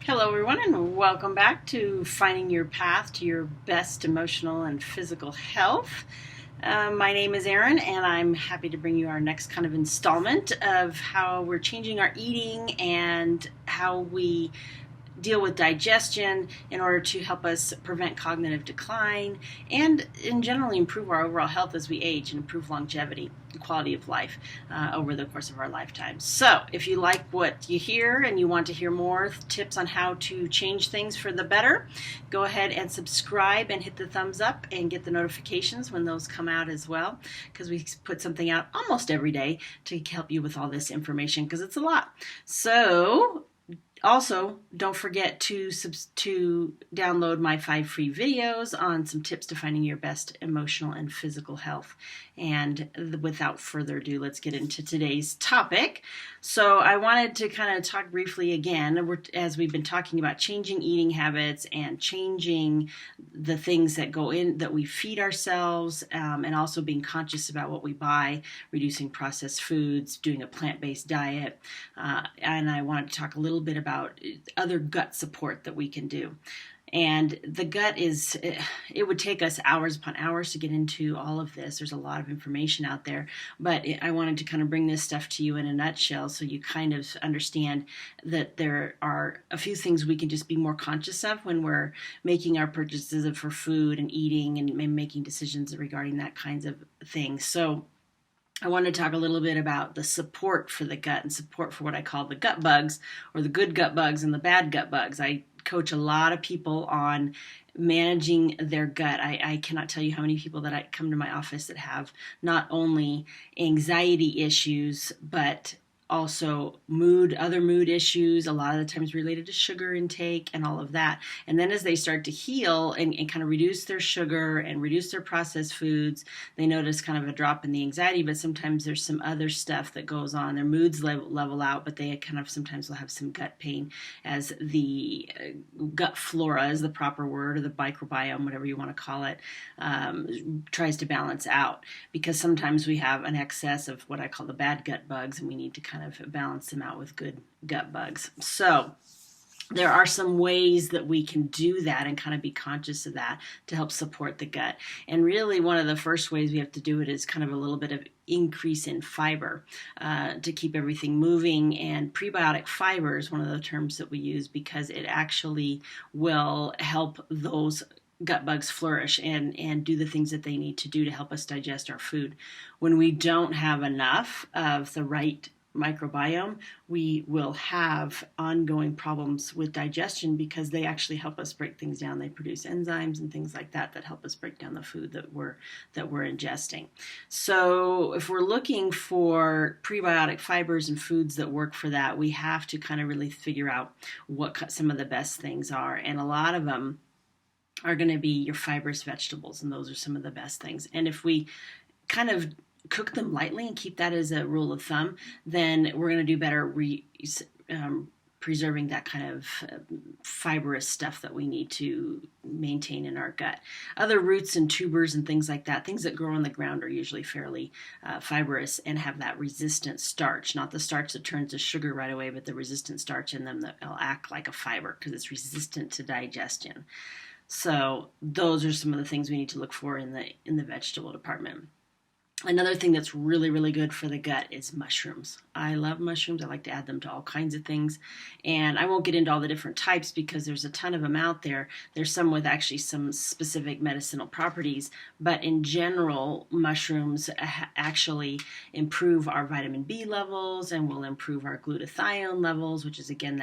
Hello, everyone, and welcome back to Finding Your Path to Your Best Emotional and Physical Health. My name is Erin, and I'm happy to bring you our next kind of installment of how we're changing our eating and how we deal with digestion in order to help us prevent cognitive decline and in generally improve our overall health as we age and improve longevity and quality of life over the course of our lifetime. So if you like what you hear and you want to hear more tips on how to change things for the better, go ahead and subscribe and hit the thumbs up and get the notifications when those come out as well, because we put something out almost every day to help you with all this information, because it's a lot. So also, don't forget to download my 5 free videos on some tips to finding your best emotional and physical health. And without further ado, let's get into today's topic. So I wanted to kind of talk briefly again, as we've been talking about changing eating habits and changing the things that go in, that we feed ourselves, and also being conscious about what we buy, reducing processed foods, doing a plant-based diet. And I wanted to talk a little bit about other gut support that we can do. And the gut it would take us hours upon hours to get into all of this. There's a lot of information out there, but I wanted to kind of bring this stuff to you in a nutshell so you kind of understand that there are a few things we can just be more conscious of when we're making our purchases for food and eating and making decisions regarding that kinds of things. So I want to talk a little bit about the support for the gut and support for what I call the gut bugs, or the good gut bugs and the bad gut bugs. I coach a lot of people on managing their gut. I cannot tell you how many people that come to my office that have not only anxiety issues, but also other mood issues, a lot of the times related to sugar intake and all of that. And then as they start to heal and kind of reduce their sugar and reduce their processed foods, they notice kind of a drop in the anxiety, but sometimes there's some other stuff that goes on. Their moods level out, but they kind of sometimes will have some gut pain as the gut flora is the proper word, or the microbiome, whatever you want to call it, tries to balance out, because sometimes we have an excess of what I call the bad gut bugs, and we need to kind of balance them out with good gut bugs. So there are some ways that we can do that and kind of be conscious of that to help support the gut. And really one of the first ways we have to do it is kind of a little bit of increase in fiber to keep everything moving. And prebiotic fiber is one of the terms that we use because it actually will help those gut bugs flourish and do the things that they need to do to help us digest our food. When we don't have enough of the right microbiome, we will have ongoing problems with digestion, because they actually help us break things down. They produce enzymes and things like that help us break down the food that we're ingesting. So if we're looking for prebiotic fibers and foods that work for that, we have to kind of really figure out what some of the best things are. And a lot of them are going to be your fibrous vegetables, and those are some of the best things. And if we kind of cook them lightly and keep that as a rule of thumb, then we're going to do better preserving that kind of fibrous stuff that we need to maintain in our gut. Other roots and tubers and things like that, things that grow on the ground, are usually fairly fibrous and have that resistant starch, not the starch that turns to sugar right away, but the resistant starch in them that will act like a fiber because it's resistant to digestion. So those are some of the things we need to look for in the vegetable department. Another thing that's really, really good for the gut is mushrooms. I love mushrooms. I like to add them to all kinds of things. And I won't get into all the different types because there's a ton of them out there. There's some with actually some specific medicinal properties. But in general, mushrooms actually improve our vitamin B levels and will improve our glutathione levels, which is, again,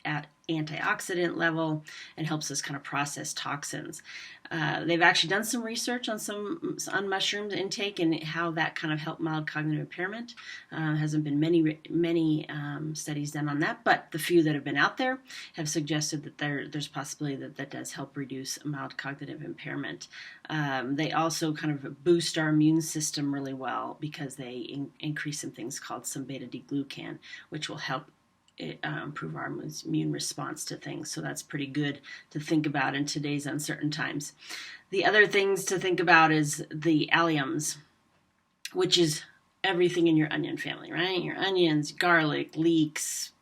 that antioxidant level, and helps us kind of process toxins. They've actually done some research on mushroom intake and how that kind of helped mild cognitive impairment. Hasn't been many studies done on that, but the few that have been out there have suggested that there's possibility that does help reduce mild cognitive impairment. They also kind of boost our immune system really well because they increase some things called some beta-D-glucan, which will help improve our immune response to things. So that's pretty good to think about in today's uncertain times. The other things to think about is the alliums, which is everything in your onion family, right? Your onions, garlic, leeks,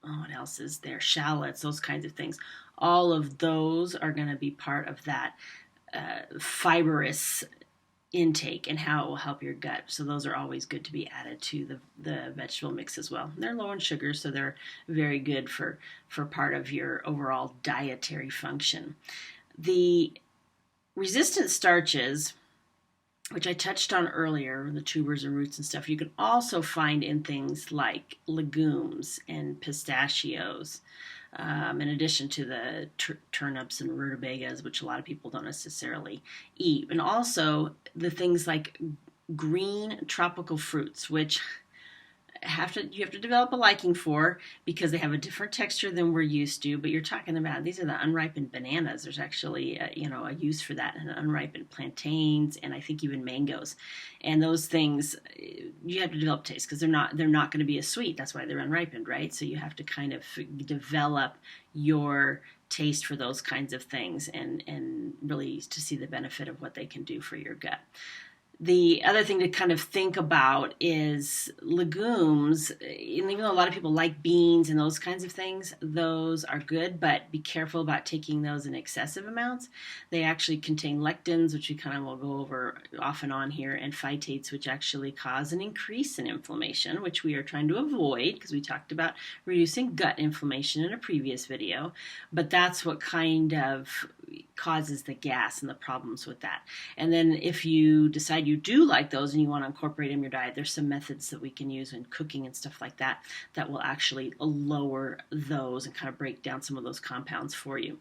what else is there? Shallots, those kinds of things. All of those are going to be part of that fibrous intake and how it will help your gut. So those are always good to be added to the vegetable mix as well. They're low in sugar, so they're very good for part of your overall dietary function. The resistant starches, which I touched on earlier, the tubers and roots and stuff, you can also find in things like legumes and pistachios, in addition to the turnips and rutabagas, which a lot of people don't necessarily eat. And also the things like green tropical fruits, which you have to develop a liking for because they have a different texture than we're used to. But you're talking about, these are the unripened bananas. There's actually a use for that, and unripened plantains, and I think even mangoes. And those things, you have to develop taste because they're not going to be as sweet. That's why they're unripened, right? So you have to kind of develop your taste for those kinds of things and really to see the benefit of what they can do for your gut. The other thing to kind of think about is legumes. And even though a lot of people like beans and those kinds of things, those are good, but be careful about taking those in excessive amounts. They actually contain lectins, which we kind of will go over off and on here, and phytates, which actually cause an increase in inflammation, which we are trying to avoid because we talked about reducing gut inflammation in a previous video. But that's what kind of causes the gas and the problems with that. And then if you decide you do like those and you want to incorporate them in your diet, there's some methods that we can use in cooking and stuff like that that will actually lower those and kind of break down some of those compounds for you.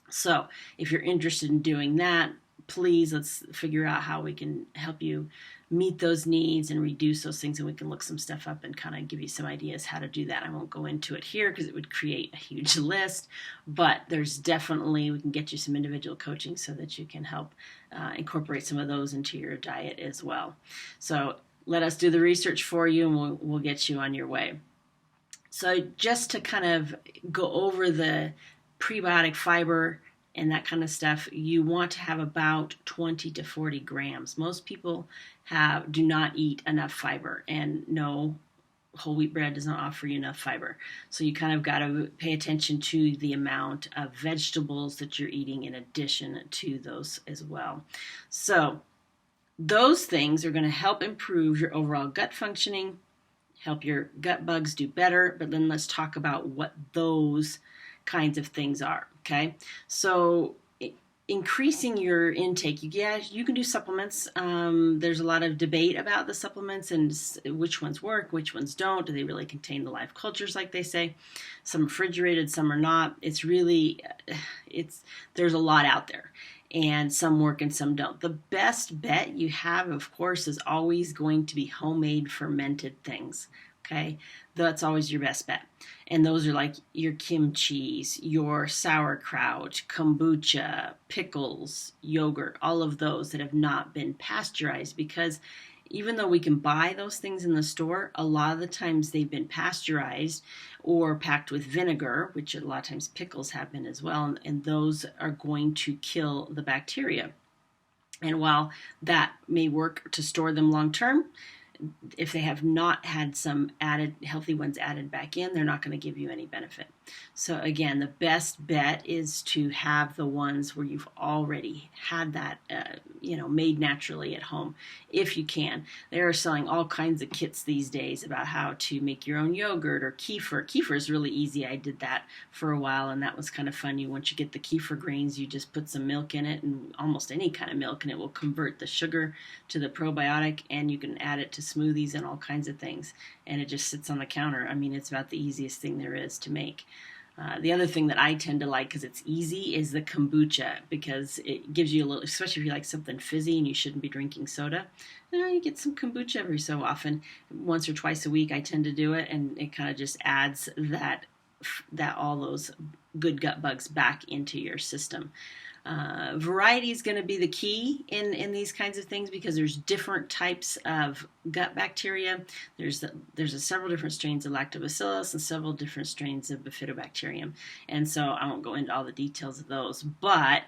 So if you're interested in doing that, please, let's figure out how we can help you meet those needs and reduce those things, and we can look some stuff up and kind of give you some ideas how to do that. I won't go into it here because it would create a huge list, but there's definitely, we can get you some individual coaching so that you can help incorporate some of those into your diet as well. So let us do the research for you, and we'll get you on your way. So just to kind of go over the prebiotic fiber and that kind of stuff, you want to have about 20 to 40 grams. Most people do not eat enough fiber, and no, whole wheat bread does not offer you enough fiber. So you kind of got to pay attention to the amount of vegetables that you're eating in addition to those as well. So those things are going to help improve your overall gut functioning, help your gut bugs do better. But then let's talk about what those kinds of things are. Okay, so increasing your intake, you can do supplements. There's a lot of debate about the supplements and which ones work, which ones don't. Do they really contain the live cultures like they say? Some are refrigerated, some are not. There's a lot out there, and some work and some don't. The best bet you have, of course, is always going to be homemade fermented things. Okay, that's always your best bet. And those are like your kimchis, your sauerkraut, kombucha, pickles, yogurt, all of those that have not been pasteurized, because even though we can buy those things in the store, a lot of the times they've been pasteurized or packed with vinegar, which a lot of times pickles have been as well, and those are going to kill the bacteria. And while that may work to store them long term, if they have not had some added healthy ones added back in, they're not going to give you any benefit. So again, the best bet is to have the ones where you've already had that, made naturally at home, if you can. They are selling all kinds of kits these days about how to make your own yogurt or kefir. Kefir is really easy. I did that for a while, and that was kind of fun. Once you get the kefir grains, you just put some milk in it, and almost any kind of milk, and it will convert the sugar to the probiotic, and you can add it to smoothies and all kinds of things, and it just sits on the counter. I mean, it's about the easiest thing there is to make. The other thing that I tend to like because it's easy is the kombucha, because it gives you a little, especially if you like something fizzy and you shouldn't be drinking soda, you get some kombucha every so often. Once or twice a week I tend to do it, and it kind of just adds that all those good gut bugs back into your system. Variety is going to be the key in these kinds of things, because there's different types of gut bacteria. There's several different strains of lactobacillus and several different strains of bifidobacterium, and so I won't go into all the details of those, but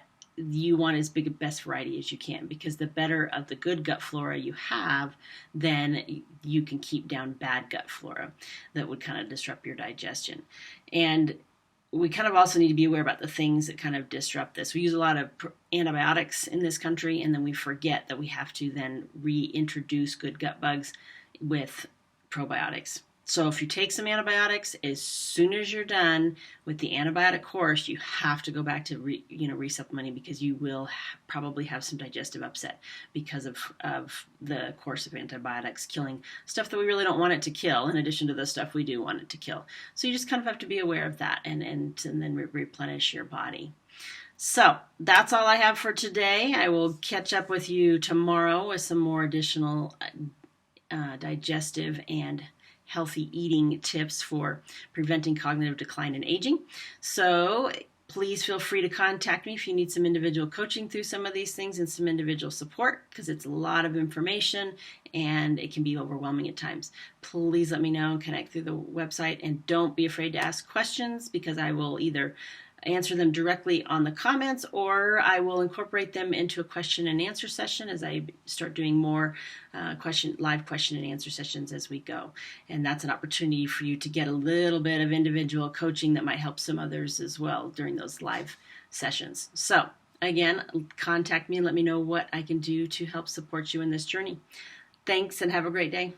you want as big a best variety as you can, because the better of the good gut flora you have, then you can keep down bad gut flora that would kind of disrupt your digestion. And we kind of also need to be aware about the things that kind of disrupt this. We use a lot of antibiotics in this country, and then we forget that we have to then reintroduce good gut bugs with probiotics. So if you take some antibiotics, as soon as you're done with the antibiotic course, you have to go back to resupplementing, because you will probably have some digestive upset because of the course of antibiotics killing stuff that we really don't want it to kill, in addition to the stuff we do want it to kill. So you just kind of have to be aware of that and then replenish your body. So that's all I have for today. I will catch up with you tomorrow with some more additional digestive and healthy eating tips for preventing cognitive decline and aging. So please feel free to contact me if you need some individual coaching through some of these things and some individual support, because it's a lot of information and it can be overwhelming at times. Please let me know, connect through the website, and don't be afraid to ask questions, because I will either answer them directly on the comments, or I will incorporate them into a question and answer session as I start doing more live question and answer sessions as we go. And that's an opportunity for you to get a little bit of individual coaching that might help some others as well during those live sessions. So again, contact me and let me know what I can do to help support you in this journey. Thanks, and have a great day.